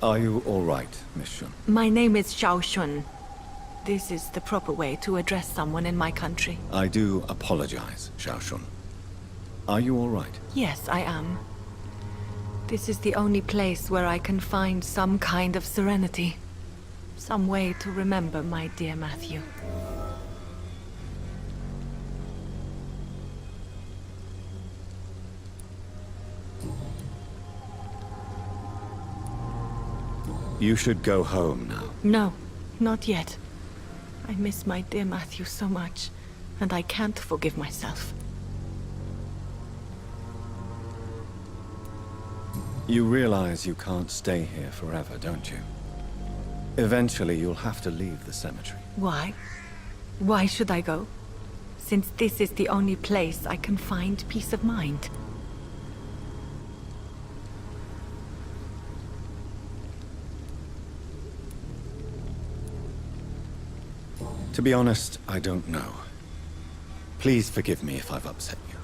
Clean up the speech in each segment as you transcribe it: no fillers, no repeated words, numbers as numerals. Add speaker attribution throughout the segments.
Speaker 1: Are you all right, Miss Shun?
Speaker 2: My name is Xiao Shun. This is the proper way to address someone in my country.
Speaker 1: I do apologize, Xiao Shun. Are you all right?
Speaker 2: Yes, I am. This is the only place where I can find some kind of serenity. Some way to remember my dear Matthew.
Speaker 1: You should go home now.
Speaker 2: No, not yet. I miss my dear Matthew so much, and I can't forgive myself.
Speaker 1: You realize you can't stay here forever, don't you? Eventually, you'll have to leave the cemetery.
Speaker 2: Why? Why should I go? Since this is the only place I can find peace of mind.
Speaker 1: To be honest, I don't know. Please forgive me if I've upset you.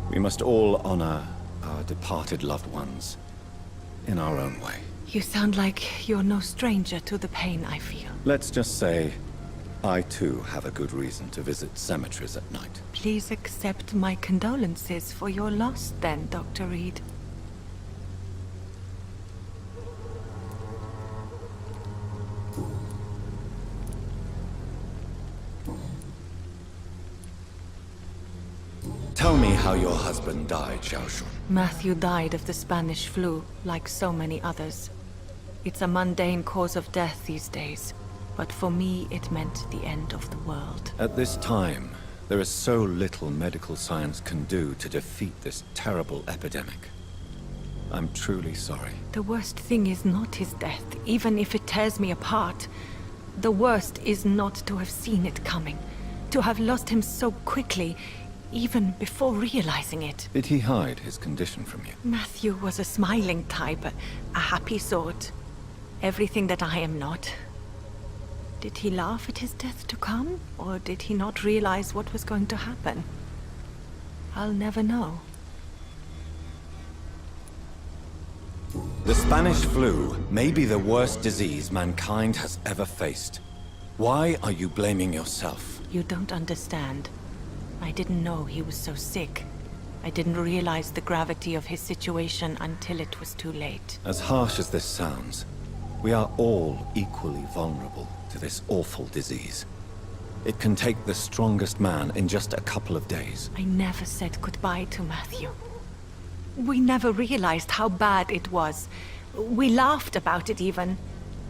Speaker 1: We must all honor our departed loved ones in our own way.
Speaker 2: You sound like you're no stranger to the pain I feel.
Speaker 1: Let's just say, I too have a good reason to visit cemeteries at night.
Speaker 2: Please accept my condolences for your loss then, Dr. Reed.
Speaker 1: Tell me how your husband died, Xiao Shun.
Speaker 2: Matthew died of the Spanish flu, like so many others. It's a mundane cause of death these days, but for me it meant the end of the world.
Speaker 1: At this time, there is so little medical science can do to defeat this terrible epidemic. I'm truly sorry.
Speaker 2: The worst thing is not his death, even if it tears me apart. The worst is not to have seen it coming, to have lost him so quickly, even before realizing it.
Speaker 1: Did he hide his condition from you?
Speaker 2: Matthew was a smiling type, a happy sort. Everything that I am not. Did he laugh at his death to come, or did he not realize what was going to happen? I'll never know.
Speaker 1: The Spanish flu may be the worst disease mankind has ever faced. Why are you blaming yourself?
Speaker 2: You don't understand. I didn't know he was so sick. I didn't realize the gravity of his situation until it was too late.
Speaker 1: As harsh as this sounds, we are all equally vulnerable to this awful disease. It can take the strongest man in just a couple of days.
Speaker 2: I never said goodbye to Matthew. We never realized how bad it was. We laughed about it even.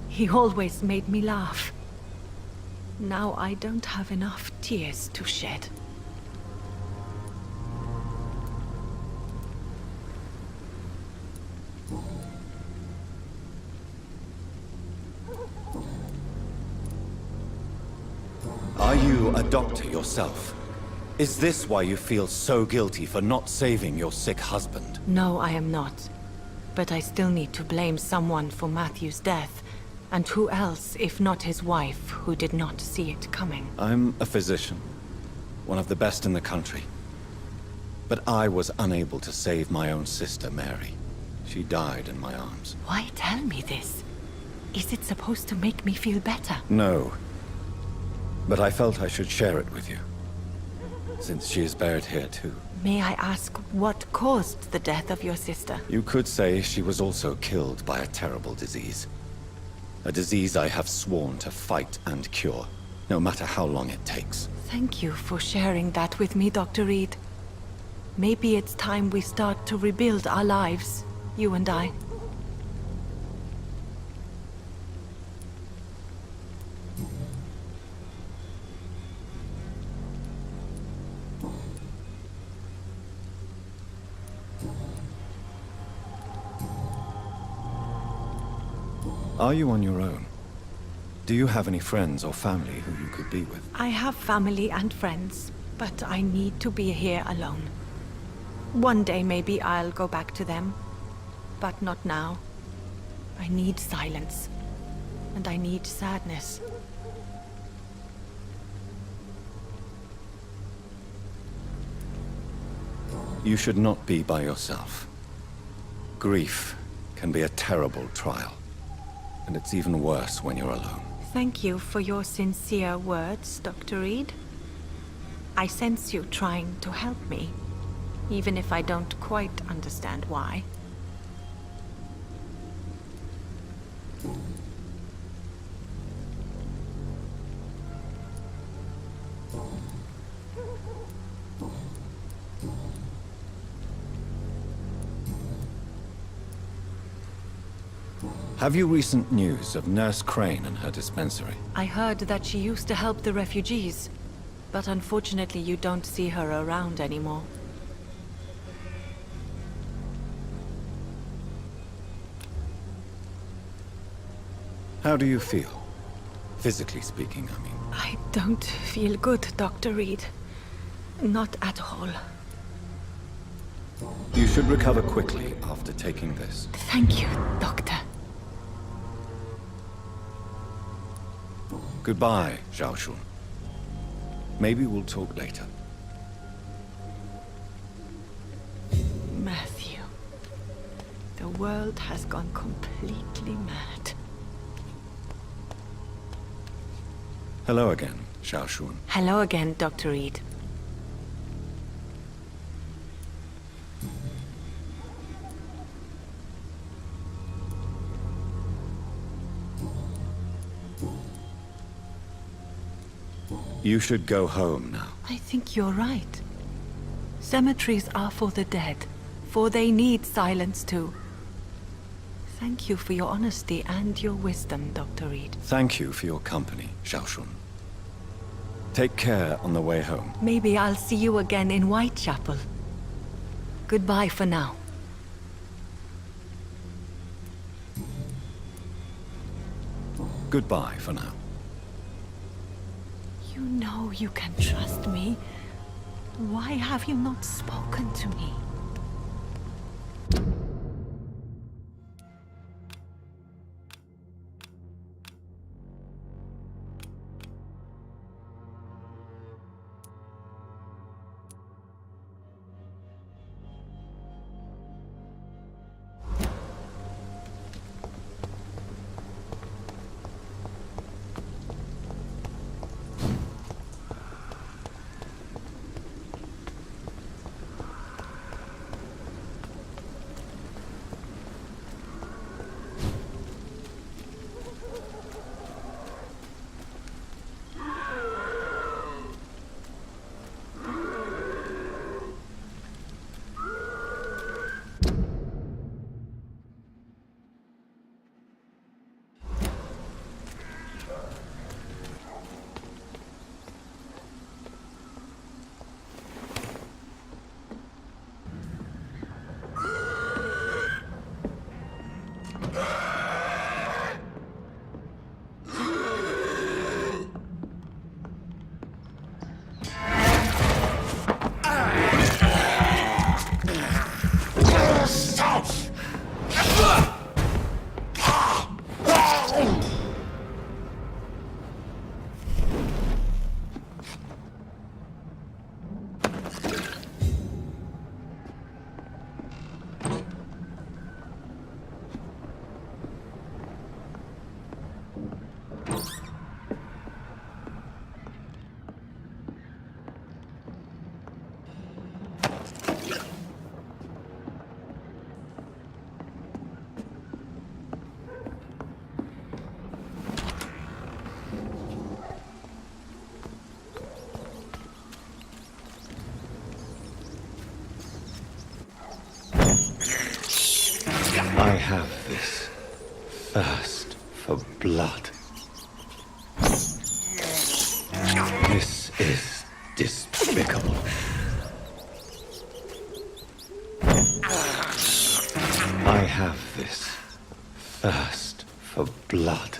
Speaker 2: He always made me laugh. Now I don't have enough tears to shed.
Speaker 1: Are you a doctor yourself? Is this why you feel so guilty for not saving your sick husband?
Speaker 2: No, I am not. But I still need to blame someone for Matthew's death. And who else, if not his wife, who did not see it coming?
Speaker 1: I'm a physician, one of the best in the country. But I was unable to save my own sister, Mary. She died in my arms.
Speaker 2: Why tell me this? Is it supposed to make me feel better?
Speaker 1: No. But I felt I should share it with you, since she is buried here too.
Speaker 2: May I ask what caused the death of your sister?
Speaker 1: You could say she was also killed by a terrible disease. A disease I have sworn to fight and cure, no matter how long it takes.
Speaker 2: Thank you for sharing that with me, Dr. Reed. Maybe it's time we start to rebuild our lives, you and I.
Speaker 1: Are you on your own? Do you have any friends or family who you could be with?
Speaker 2: I have family and friends, but I need to be here alone. One day maybe I'll go back to them, but not now. I need silence, and I need sadness.
Speaker 1: You should not be by yourself. Grief can be a terrible trial, and it's even worse when you're alone.
Speaker 2: Thank you for your sincere words, Dr. Reed. I sense you trying to help me, even if I don't quite understand why.
Speaker 1: Have you recent news of Nurse Crane and her dispensary?
Speaker 2: I heard that she used to help the refugees, but unfortunately you don't see her around anymore.
Speaker 1: How do you feel? Physically speaking, I mean.
Speaker 2: I don't feel good, Dr. Reed. Not at all.
Speaker 1: You should recover quickly after taking this.
Speaker 2: Thank you, Doctor.
Speaker 1: Goodbye, Xiaoshun. Maybe we'll talk later.
Speaker 2: Matthew. The world has gone completely mad.
Speaker 1: Hello again, Xiaoshun.
Speaker 2: Hello again, Dr. Reed.
Speaker 1: You should go home now.
Speaker 2: I think you're right. Cemeteries are for the dead, for they need silence too. Thank you for your honesty and your wisdom, Dr. Reed.
Speaker 1: Thank you for your company, Xiaoshun. Take care on the way home.
Speaker 2: Maybe I'll see you again in Whitechapel. Goodbye for now.
Speaker 1: Goodbye for now.
Speaker 2: You know you can trust me. Why have you not spoken to me?
Speaker 1: I have this thirst for blood. This is despicable. I have this thirst for blood.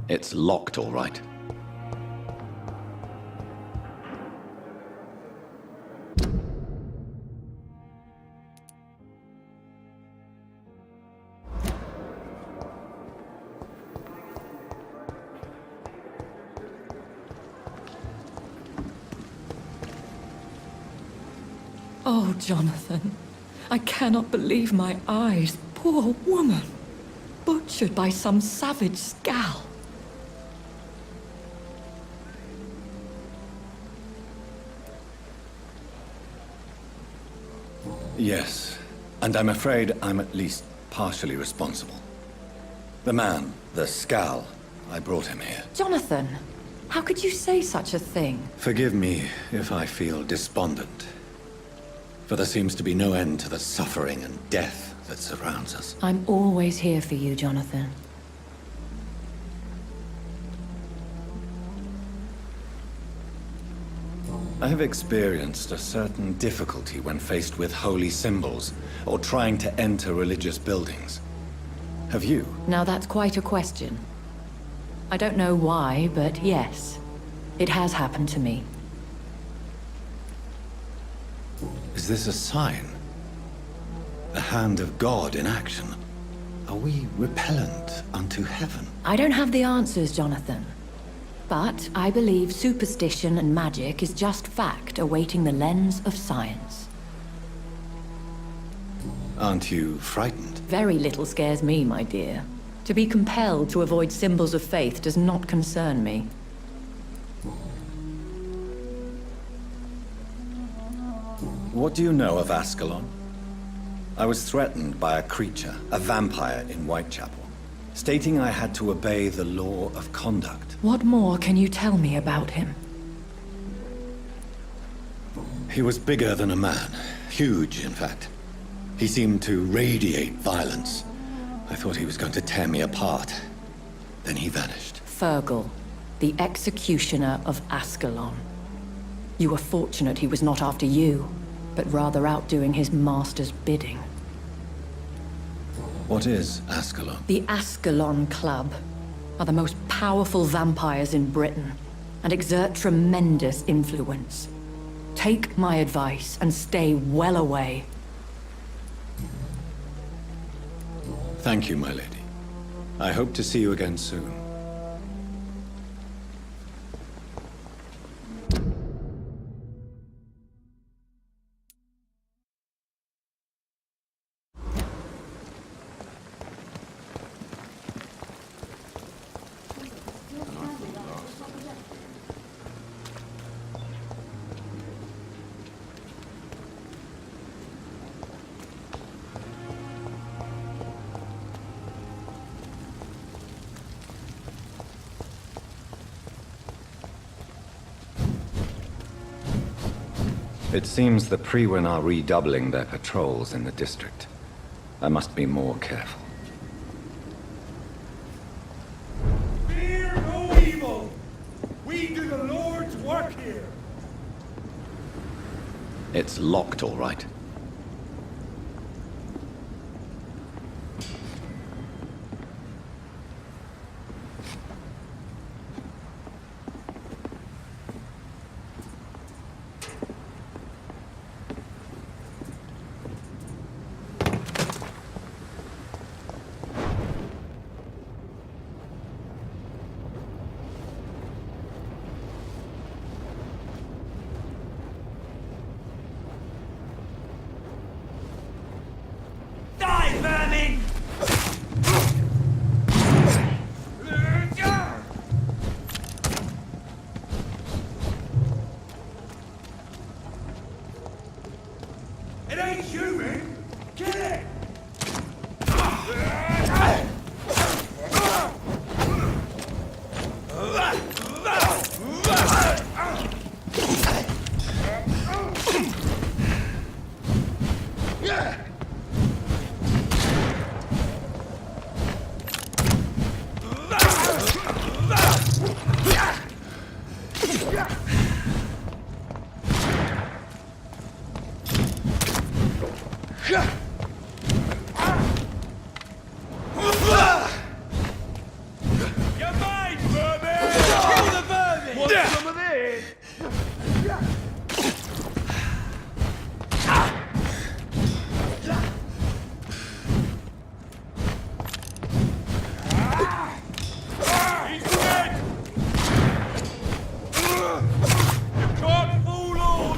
Speaker 1: It's locked, all right.
Speaker 3: Oh, Jonathan, I cannot believe my eyes. Poor woman, butchered by some savage scowl.
Speaker 1: Yes, and I'm afraid I'm at least partially responsible. The man, the Scowl, I brought him here.
Speaker 3: Jonathan, how could you say such a thing?
Speaker 1: Forgive me if I feel despondent, for there seems to be no end to the suffering and death that surrounds us.
Speaker 3: I'm always here for you, Jonathan.
Speaker 1: I have experienced a certain difficulty when faced with holy symbols, or trying to enter religious buildings. Have you?
Speaker 3: Now that's quite a question. I don't know why, but yes. It has happened to me.
Speaker 1: Is this a sign? The hand of God in action? Are we repellent unto heaven?
Speaker 3: I don't have the answers, Jonathan. But I believe superstition and magic is just fact awaiting the lens of science.
Speaker 1: Aren't you frightened?
Speaker 3: Very little scares me, my dear. To be compelled to avoid symbols of faith does not concern me.
Speaker 1: What do you know of Ascalon? I was threatened by a creature, a vampire in Whitechapel, stating I had to obey the law of conduct.
Speaker 3: What more can you tell me about him?
Speaker 1: He was bigger than a man. Huge, in fact. He seemed to radiate violence. I thought he was going to tear me apart. Then he vanished.
Speaker 3: Fergal, the executioner of Ascalon. You were fortunate he was not after you, but rather out doing his master's bidding.
Speaker 1: What is Ascalon?
Speaker 3: The Ascalon Club are the most powerful vampires in Britain, and exert tremendous influence. Take my advice and stay well away.
Speaker 1: Thank you, my lady. I hope to see you again soon. It seems the Priwen are redoubling their patrols in the district. I must be more careful.
Speaker 4: Fear no evil! We do the Lord's work here!
Speaker 1: It's locked, all right.
Speaker 4: Die, vermin! It ain't human! Kill it! You're mine, vermin! Kill the vermin! Want some of this? He's dead! You can't fool us!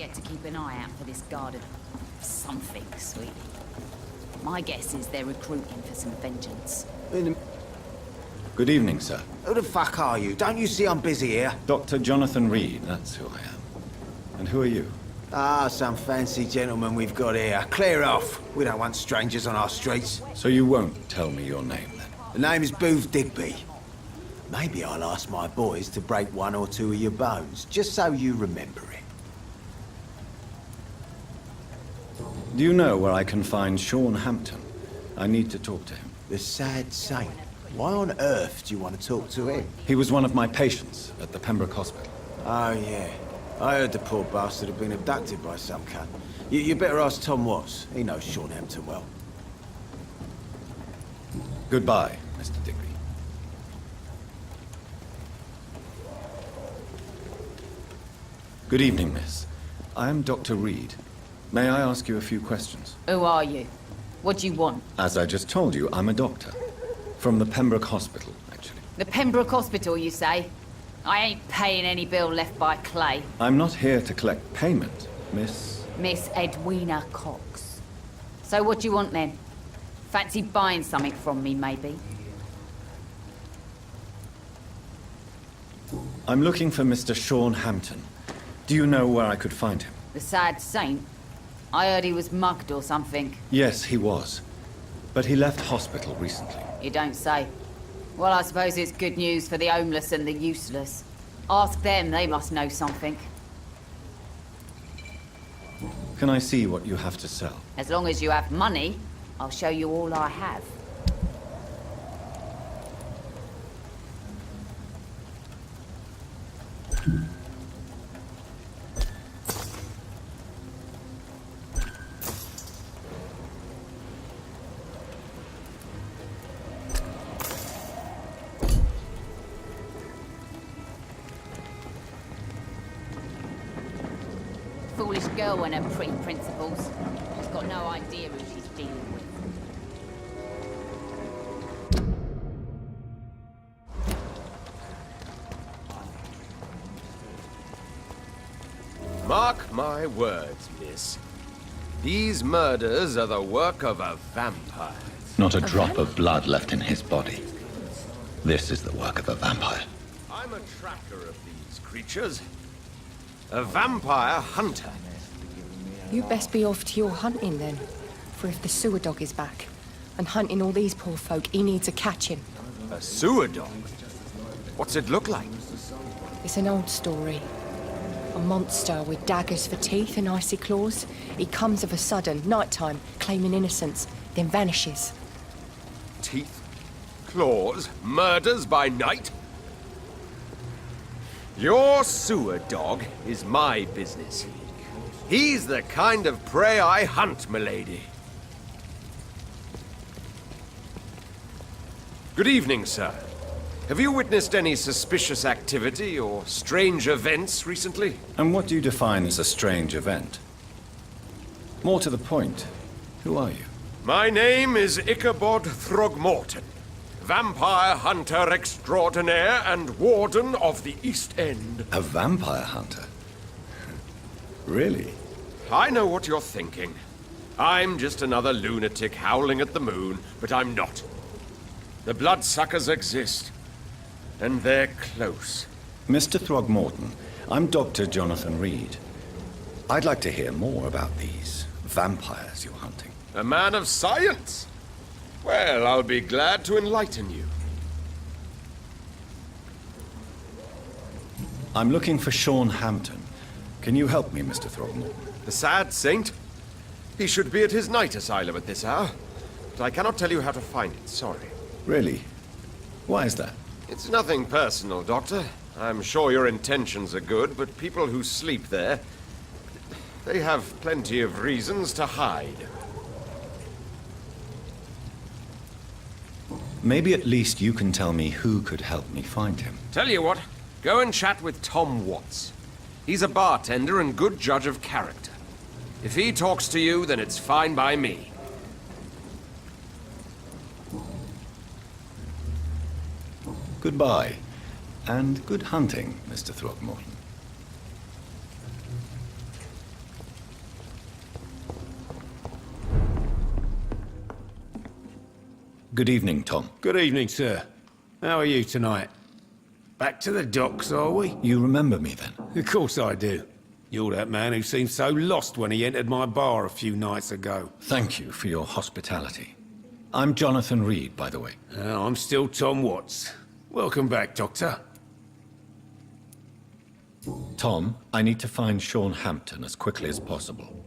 Speaker 5: forget to keep an eye out for this guard of something, sweetie. My guess is they're recruiting for some vengeance.
Speaker 1: Good evening, sir.
Speaker 6: Who the fuck are you? Don't you see I'm busy here?
Speaker 1: Dr. Jonathan Reed, that's who I am. And who are you?
Speaker 6: Ah, some fancy gentleman we've got here. Clear off. We don't want strangers on our streets.
Speaker 1: So you won't tell me your name, then?
Speaker 6: The name is Booth Digby. Maybe I'll ask my boys to break one or two of your bones, just so you remember it.
Speaker 1: Do you know where I can find Sean Hampton? I need to talk to him.
Speaker 6: The sad saint. Why on earth do you want to talk to him?
Speaker 1: He was one of my patients at the Pembroke Hospital.
Speaker 6: Oh, yeah. I heard the poor bastard had been abducted by some cunt. You better ask Tom Watts. He knows Sean Hampton well.
Speaker 1: Goodbye, Mr. Digby. Good evening, miss. I am Dr. Reed. May I ask you a few questions?
Speaker 5: Who are you? What do you want?
Speaker 1: As I just told you, I'm a doctor. From the Pembroke Hospital, actually.
Speaker 5: The Pembroke Hospital, you say? I ain't paying any bill left by Clay.
Speaker 1: I'm not here to collect payment, miss.
Speaker 5: Miss Edwina Cox. So what do you want then? Fancy buying something from me, maybe?
Speaker 1: I'm looking for Mr. Sean Hampton. Do you know where I could find him?
Speaker 5: The sad saint? I heard he was mugged or something.
Speaker 1: Yes, he was. But he left hospital recently.
Speaker 5: You don't say. Well, I suppose it's good news for the homeless and the useless. Ask them, they must know something.
Speaker 1: Can I see what you have to sell?
Speaker 5: As long as you have money, I'll show you all I have. Foolish girl and her pretty principles. She's got no idea who she's dealing with.
Speaker 7: Mark my words, miss. These murders are the work of a vampire.
Speaker 1: Not a drop of blood left in his body. This is the work of a vampire.
Speaker 7: I'm a tracker of these creatures. A vampire hunter.
Speaker 8: You best be off to your hunting then. For if the sewer dog is back, and hunting all these poor folk, he needs a catching.
Speaker 7: A sewer dog? What's it look like?
Speaker 8: It's an old story. A monster with daggers for teeth and icy claws. He comes of a sudden, nighttime, claiming innocence, then vanishes.
Speaker 7: Teeth, claws, murders by night? Your sewer dog is my business. He's the kind of prey I hunt, milady. Good evening, sir. Have you witnessed any suspicious activity or strange events recently?
Speaker 1: And what do you define as a strange event? More to the point, who are you?
Speaker 7: My name is Ichabod Throgmorton, vampire hunter extraordinaire and warden of the East End.
Speaker 1: A vampire hunter? Really?
Speaker 7: I know what you're thinking. I'm just another lunatic howling at the moon, but I'm not. The bloodsuckers exist, and they're close.
Speaker 1: Mr. Throgmorton, I'm Dr. Jonathan Reed. I'd like to hear more about these vampires you're hunting.
Speaker 7: A man of science? Well, I'll be glad to enlighten you.
Speaker 1: I'm looking for Sean Hampton. Can you help me, Mr. Throgmorton?
Speaker 7: The sad saint? He should be at his night asylum at this hour, but I cannot tell you how to find it, sorry.
Speaker 1: Really? Why is that?
Speaker 7: It's nothing personal, Doctor. I'm sure your intentions are good, but people who sleep there, they have plenty of reasons to hide.
Speaker 1: Maybe at least you can tell me who could help me find him.
Speaker 7: Tell you what, go and chat with Tom Watts. He's a bartender and good judge of character. If he talks to you, then it's fine by me.
Speaker 1: Goodbye, and good hunting, Mr. Throgmorton. Good evening, Tom.
Speaker 6: Good evening, sir. How are you tonight? Back to the docks, are we?
Speaker 1: You remember me then?
Speaker 6: Of course I do. You're that man who seemed so lost when he entered my bar a few nights ago.
Speaker 1: Thank you for your hospitality. I'm Jonathan Reed, by the way.
Speaker 6: I'm still Tom Watts. Welcome back, Doctor.
Speaker 1: Tom, I need to find Sean Hampton as quickly as possible.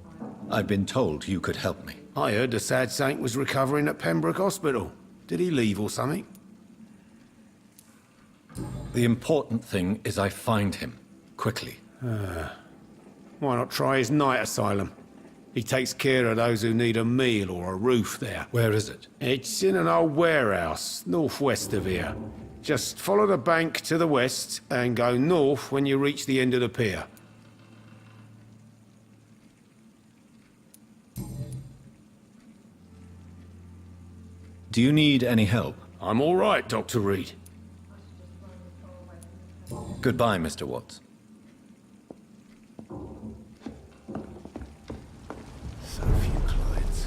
Speaker 1: I've been told you could help me.
Speaker 6: I heard the sad saint was recovering at Pembroke Hospital. Did he leave or something?
Speaker 1: The important thing is I find him, quickly.
Speaker 6: Why not try his night asylum? He takes care of those who need a meal or a roof there.
Speaker 1: Where is it?
Speaker 6: It's in an old warehouse, northwest of here. Just follow the bank to the west and go north when you reach the end of the pier.
Speaker 1: Do you need any help?
Speaker 6: I'm all right, Dr. Reed.
Speaker 1: Goodbye, Mr. Watts.
Speaker 6: So few clients.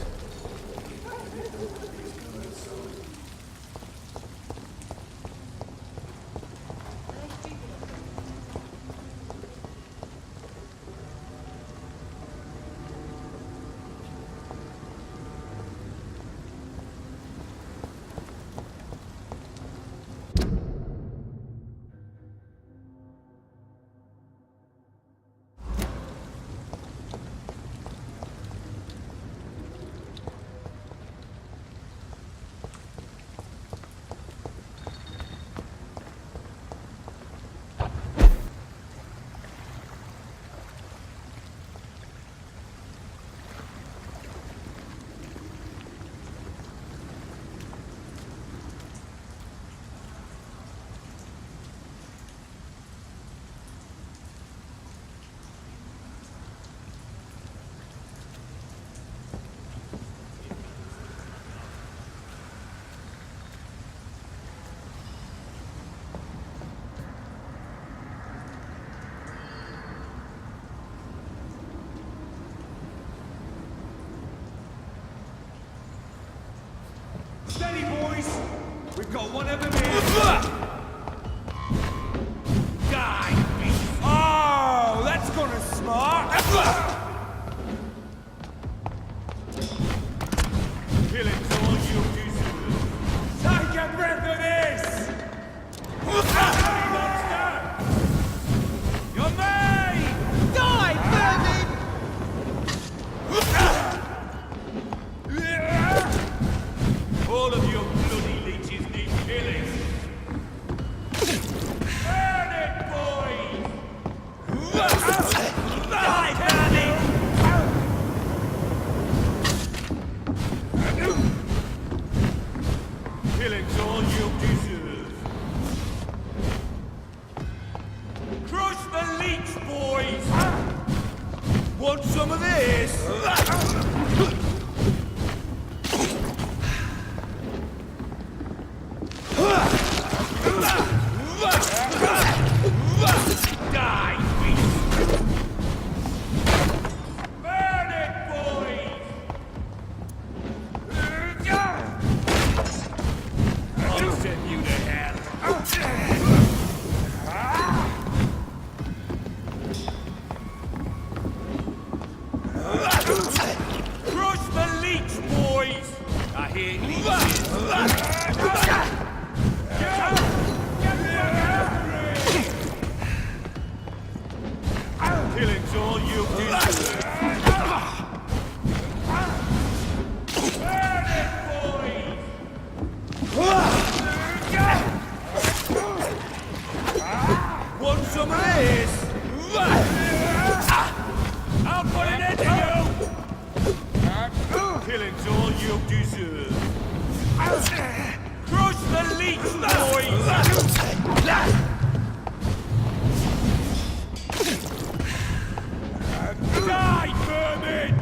Speaker 4: Steady, boys! We've got one of them here! Die, beast! Oh, that's gonna smart! Killing's all you deserve. Take a breath of this! Hey, monster! You're mine! Die, vermin! All of your bloody leeches need killing. Burn it, boys! Die, burn it! Killing's all you deserve. Crush the leech, boys! Want some of this? Die, beast! Burn it, boys! I'll send you to hell. Crush the leech, boys! I hear leeches. Killing's all you deserve. Burn it, boys! Want some of this? I'll put it into you! Killing's all you deserve. Crush the leech, boys! Die, vermin!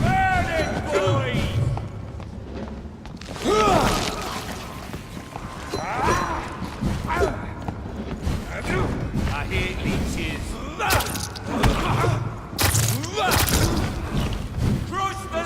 Speaker 4: Burn it, boys! I hear leeches. Crush the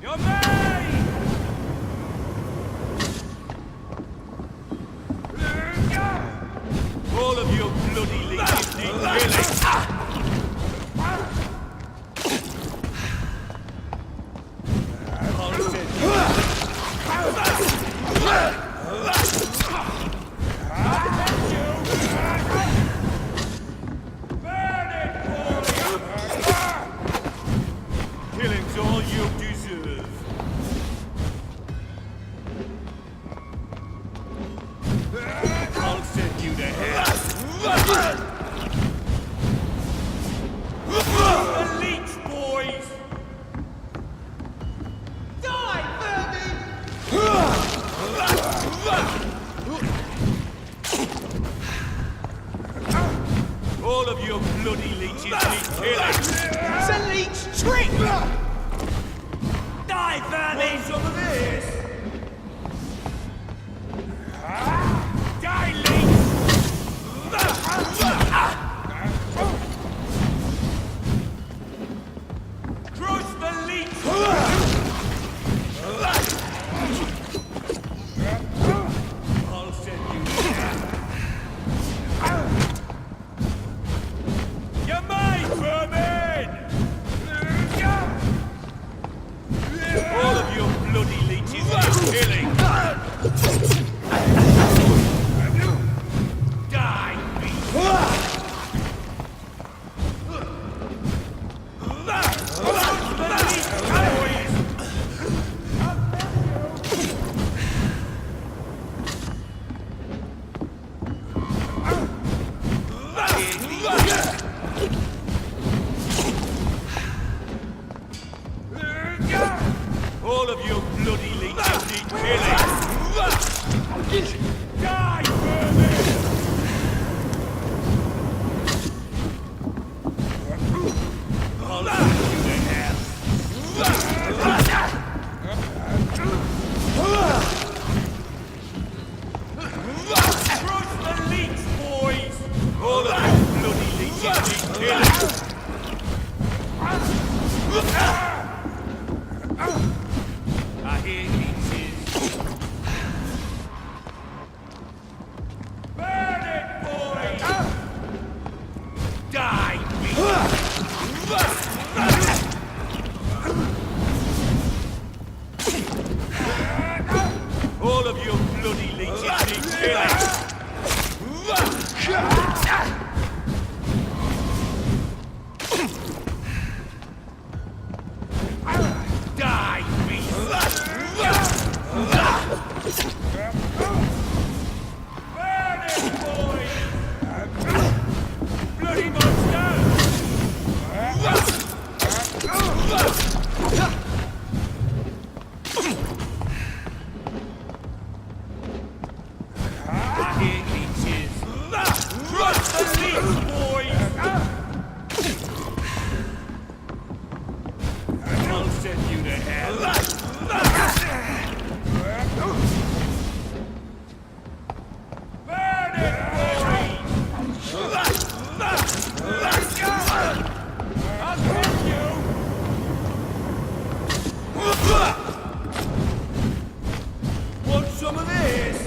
Speaker 4: You're mine! All of you bloody leeches need killing! Killing's all you deserve. I'll send you to hell. The leech, boys! Die, all of you bloody leeches need killing! It's a leech trick! Die, vermin! Want some of this? Die, leech! Crush the leech! I'll send you down. You're mine, vermin! All of you bloody leeches need killing! Die, beast! All of you bloody leeches need killing! Die, vermin! I'll send you to hell! Crush the leech, boys! All of you bloody leeches need killing! I hear leeches. Burn it, boys! Die, all of you bloody leeches need killing! Die, beast! Burn it, boys! Bloody monster! I hear leeches! Crush the leech, boys! I'll send you to hell! Burn it, boys! I'll kill you! Want some of this?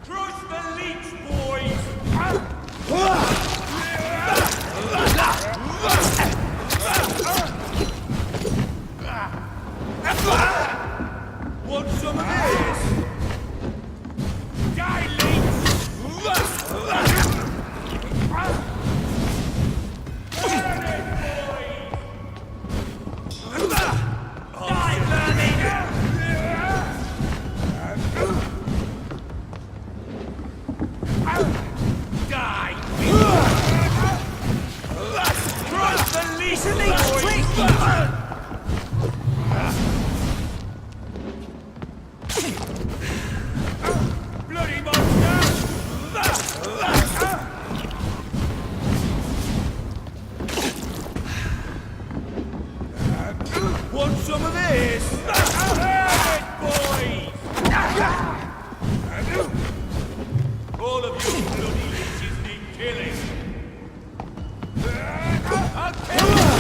Speaker 4: Crush the leech, boys! Want some of this? Die, leech! Burn it, boys! Die, vermin! Die! Crush the leech, boys! Bloody monster! Want some of this? Burn it, boys! All of you bloody leeches need killing! I'll kill you!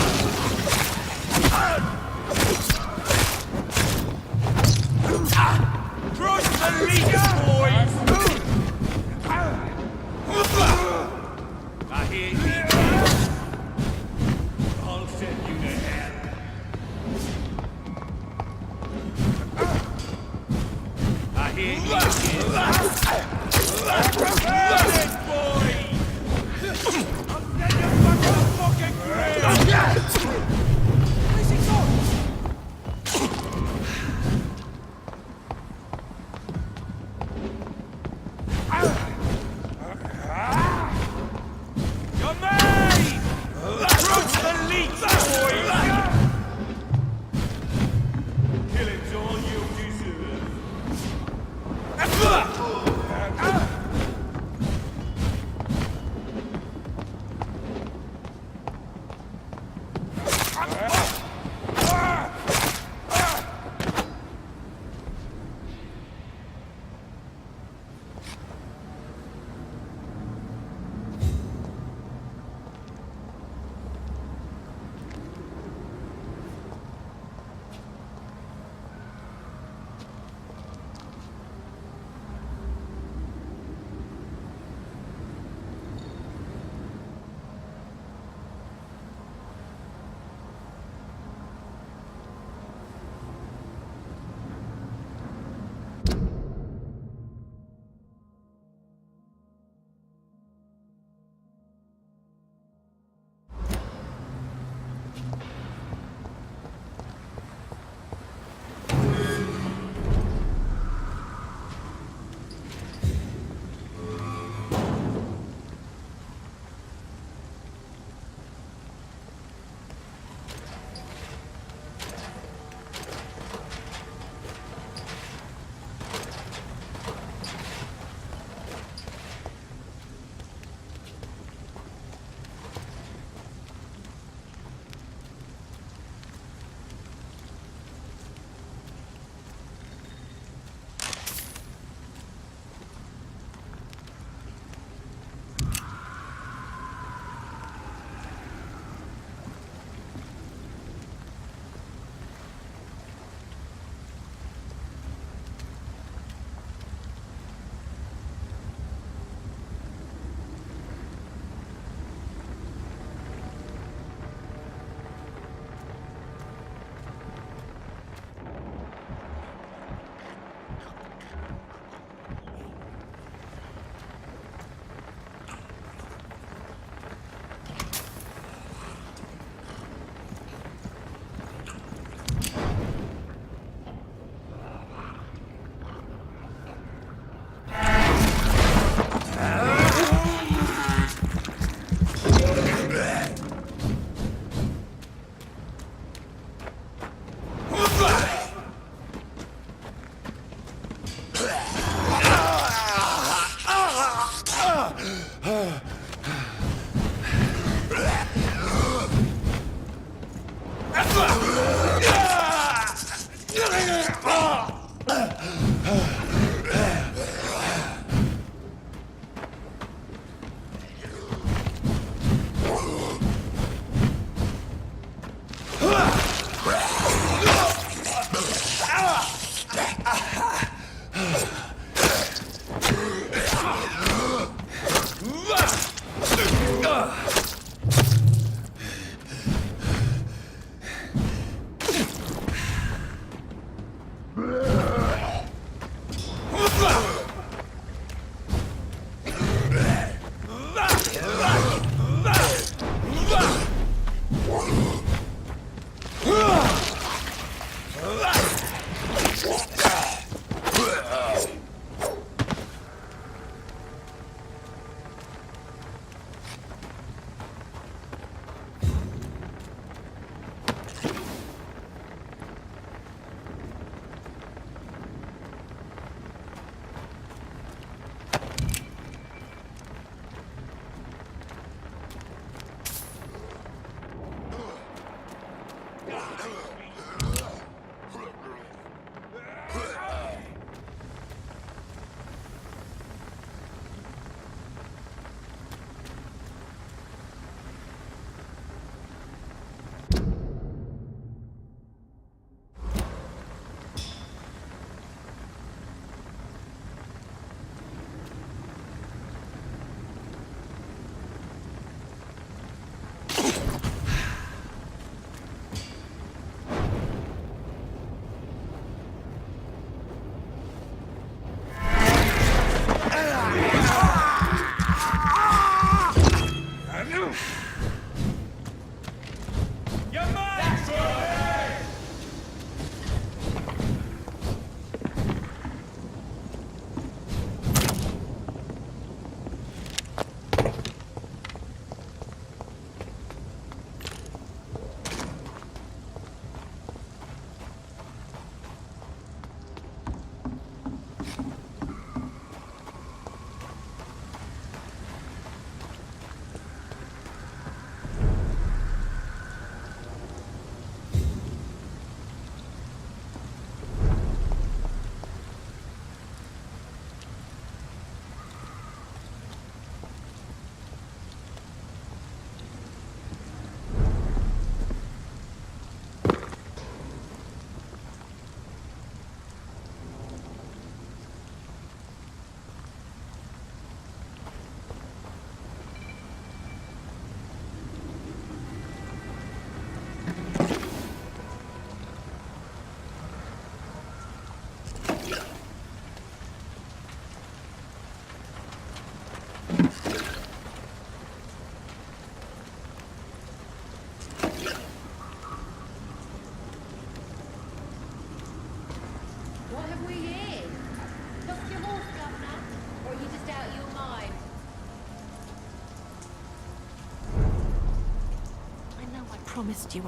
Speaker 2: promised you.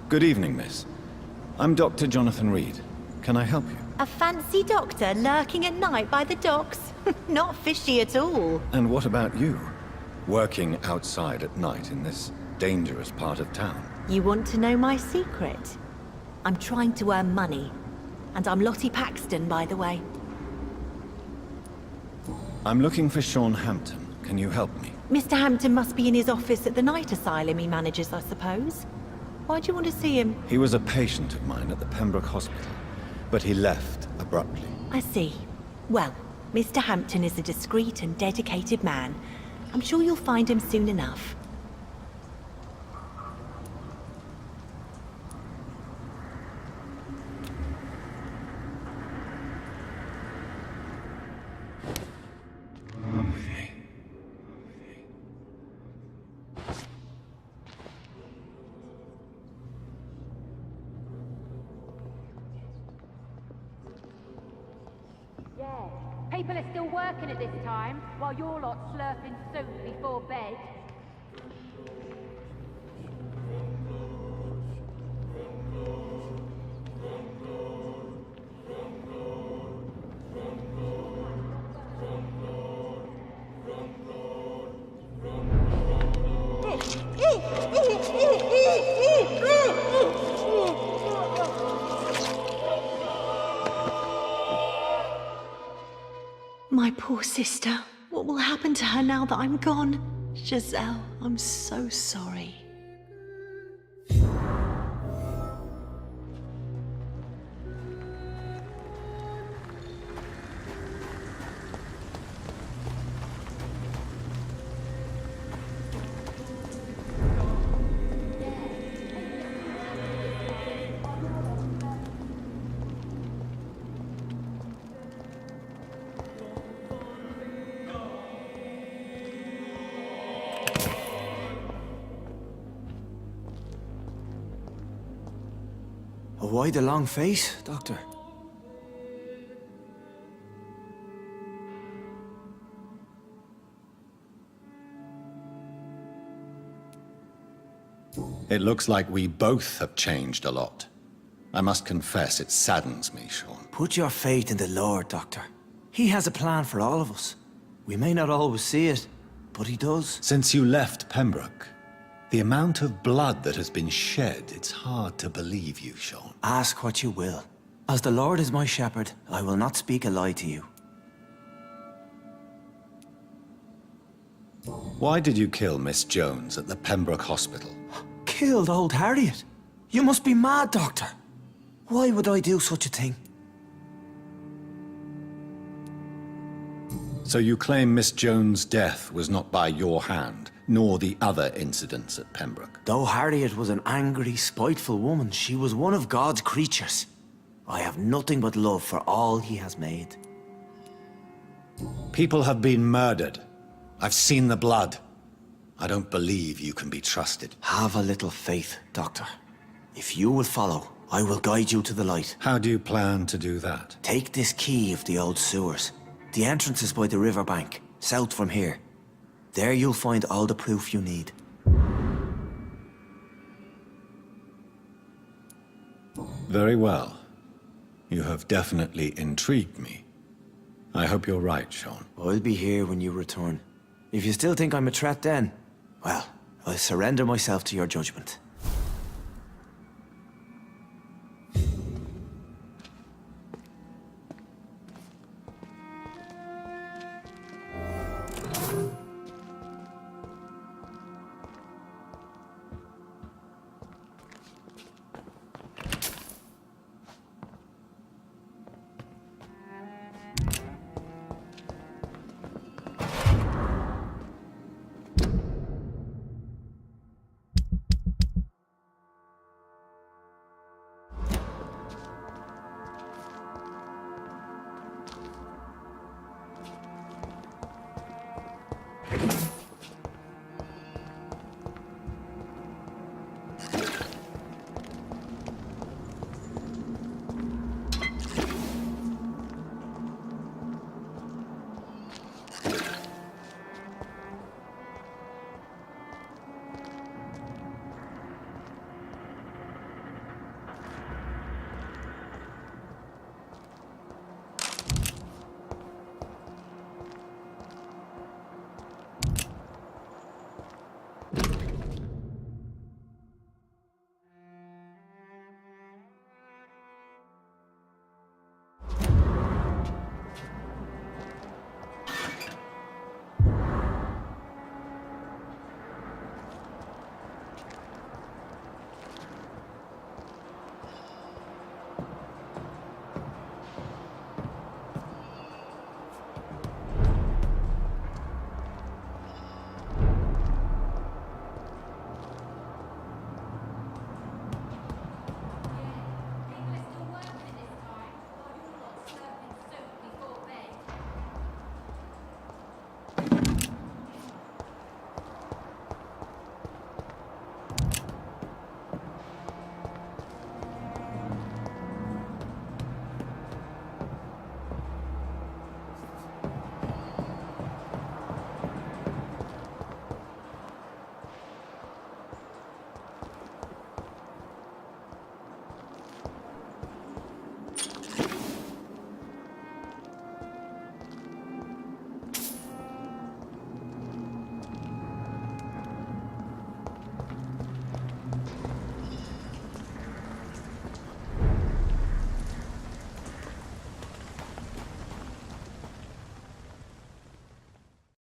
Speaker 1: Good evening, miss. I'm Dr. Jonathan Reed. Can I help you?
Speaker 9: A fancy doctor lurking at night by the docks? Not fishy at all.
Speaker 1: And what about you? Working outside at night in this dangerous part of town?
Speaker 9: You want to know my secret? I'm trying to earn money. And I'm Lottie Paxton, by the way.
Speaker 1: I'm looking for Sean Hampton. Can you help me?
Speaker 9: Mr. Hampton must be in his office at the night asylum he manages, I suppose. Why do you want to see him?
Speaker 1: He was a patient of mine at the Pembroke Hospital, but he left abruptly.
Speaker 9: I see. Well, Mr. Hampton is a discreet and dedicated man. I'm sure you'll find him soon enough.
Speaker 10: People are still working at this time, while you're lot slurping soup before bed.
Speaker 2: My poor sister. What will happen to her now that I'm gone? Giselle, I'm so sorry.
Speaker 11: Why the long face, Doctor?
Speaker 1: It looks like we both have changed a lot. I must confess, it saddens me, Sean.
Speaker 11: Put your faith in the Lord, Doctor. He has a plan for all of us. We may not always see it, but he does.
Speaker 1: Since you left Pembroke, the amount of blood that has been shed, it's hard to believe you, Sean.
Speaker 11: Ask what you will. As the Lord is my shepherd, I will not speak a lie to you.
Speaker 1: Why did you kill Miss Jones at the Pembroke Hospital?
Speaker 11: Killed old Harriet? You must be mad, Doctor. Why would I do such a thing?
Speaker 1: So you claim Miss Jones' death was not by your hand, nor the other incidents at Pembroke?
Speaker 11: Though Harriet was an angry, spiteful woman, she was one of God's creatures. I have nothing but love for all he has made.
Speaker 1: People have been murdered. I've seen the blood. I don't believe you can be trusted.
Speaker 11: Have a little faith, Doctor. If you will follow, I will guide you to the light.
Speaker 1: How do you plan to do that?
Speaker 11: Take this key of the old sewers. The entrance is by the riverbank, south from here. There you'll find all the proof you need.
Speaker 1: Very well. You have definitely intrigued me. I hope you're right, Sean.
Speaker 11: I'll be here when you return. If you still think I'm a threat then, well, I'll surrender myself to your judgment.